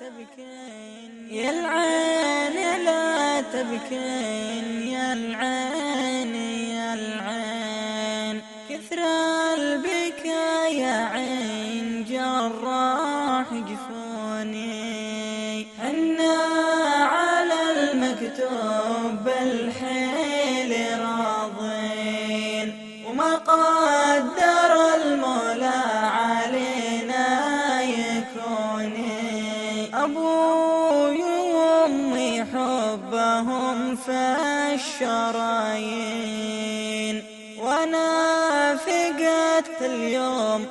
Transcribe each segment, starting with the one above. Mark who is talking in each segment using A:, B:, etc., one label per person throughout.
A: تبكين يا العين لا تبكين يا العين يا العين، كثر البكا يا عين جراح جفوني، حنا على المكتوب بالحيل راضين، وما قدر المولى علينا يكوني، أبوي وأمي حبهم في الشرايين، وأنا فقدت اليوم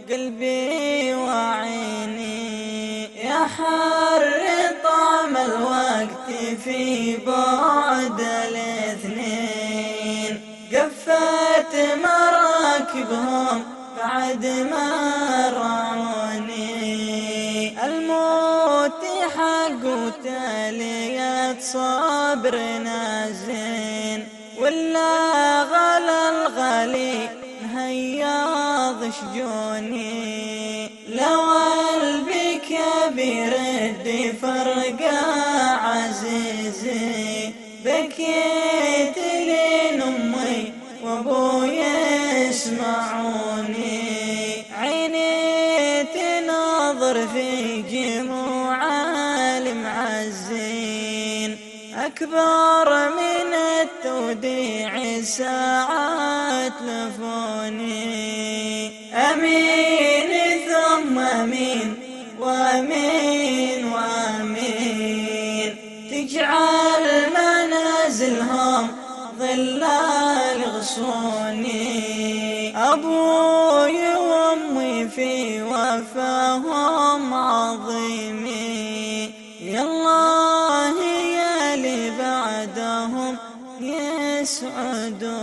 A: قلبي وعيني، يا حر طعم الوقت في بعد الاثنين، قفت مراكبهم بعد ما رعوني، الموت حق وتالية صبرنا زين، ولا غلا الغالي هياض شجوني، لو البكا بيرد فرقة عزيزي، بكيت لين أمي وأبوي يسمعوني، عيني تناظر في جموع المعزين، أكبر من التوديع ساعات لفوني، أمين ثم أمين وأمين وأمين، تجعل منازلهم ظلال غصوني، أبوي وأمي في وفاهم عظيمي، يالله يا لي بعدهم يسعدوني.